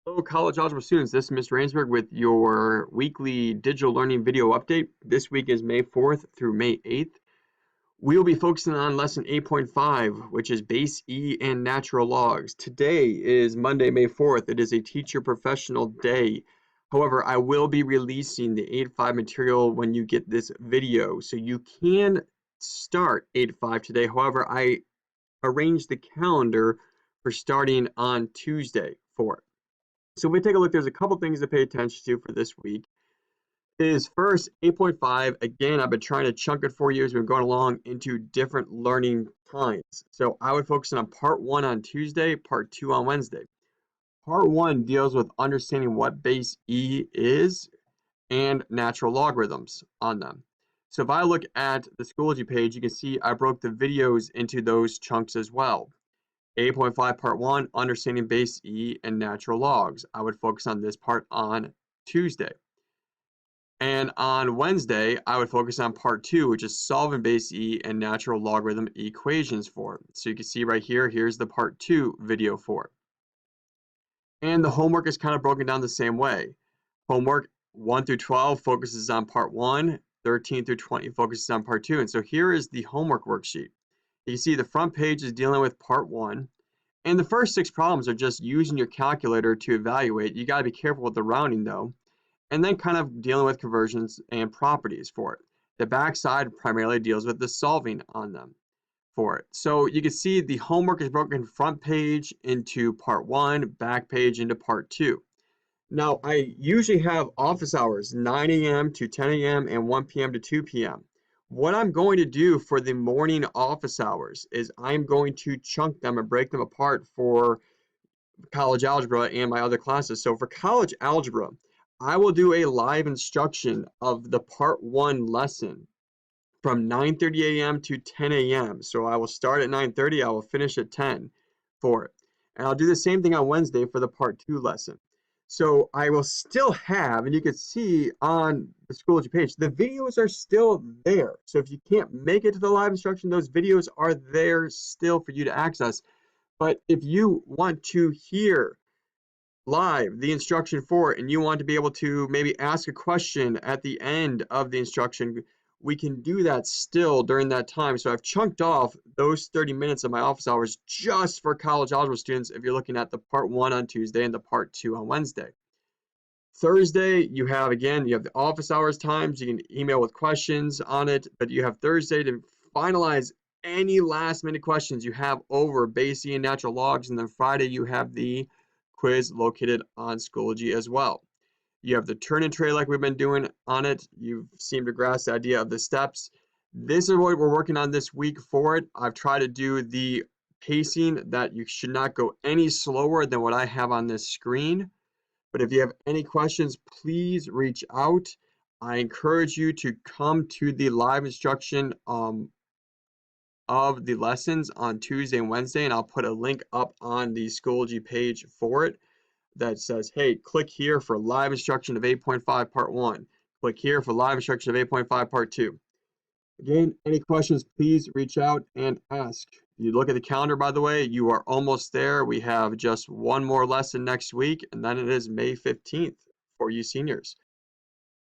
Hello, college algebra students. This is Mr. Rainsberg with your weekly digital learning video update. This week is May 4th through May 8th. We will be focusing on lesson 8.5, which is base E and natural logs. Today is Monday, May 4th. It is a teacher professional day. However, I will be releasing the 8.5 material when you get this video. So you can start 8.5 today. However, I arranged the calendar for starting on Tuesday for it. So if we take a look, there's a couple things to pay attention to for this week. Is first, 8.5, again, I've been trying to chunk it for you as we've been going along into different learning times. So I would focus on part 1 on Tuesday, part 2 on Wednesday. Part 1 deals with understanding what base E is and natural logarithms on them. So if I look at the Schoology page, you can see I broke the videos into those chunks as well. 8.5 part 1, understanding base E and natural logs. I would focus on this part on Tuesday. And on Wednesday, I would focus on part 2, which is solving base E and natural logarithm equations for it. So you can see right here, here's the part 2 video for it. And the homework is kind of broken down the same way. Homework 1 through 12 focuses on part 1, 13 through 20 focuses on part 2. And so here is the homework worksheet. You see the front page is dealing with part 1. And the first 6 problems are just using your calculator to evaluate. You got to be careful with the rounding though. And then kind of dealing with conversions and properties for it. The back side primarily deals with the solving on them for it. So you can see the homework is broken front page into part 1, back page into part 2. Now, I usually have office hours 9 a.m. to 10 a.m. and 1 p.m. to 2 p.m. What I'm going to do for the morning office hours is I'm going to chunk them and break them apart for college algebra and my other classes. So for college algebra, I will do a live instruction of the part 1 lesson from 9:30 a.m. to 10 a.m. So I will start at 9:30, I will finish at 10 for it. And I'll do the same thing on Wednesday for the part 2 lesson. So I will still have, and you can see on the Schoology page, the videos are still there. So if you can't make it to the live instruction, those videos are there still for you to access. But if you want to hear live the instruction for it and you want to be able to maybe ask a question at the end of the instruction, we can do that still during that time. So I've chunked off those 30 minutes of my office hours just for college algebra students if you're looking at the part 1 on Tuesday and the part 2 on Wednesday. Thursday, you have the office hours times. You can email with questions on it, but you have Thursday to finalize any last minute questions you have over base E and natural logs. And then Friday, you have the quiz located on Schoology as well. You have the turn-in tray like we've been doing on it. You seem to grasp the idea of the steps. This is what we're working on this week for it. I've tried to do the pacing that you should not go any slower than what I have on this screen. But if you have any questions, please reach out. I encourage you to come to the live instruction of the lessons on Tuesday and Wednesday, and I'll put a link up on the Schoology page for it that says, hey, click here for live instruction of 8.5 part 1. Click here for live instruction of 8.5 part 2. Again, any questions, please reach out and ask. You look at the calendar, by the way, you are almost there. We have just one more lesson next week, and then it is May 15th for you seniors.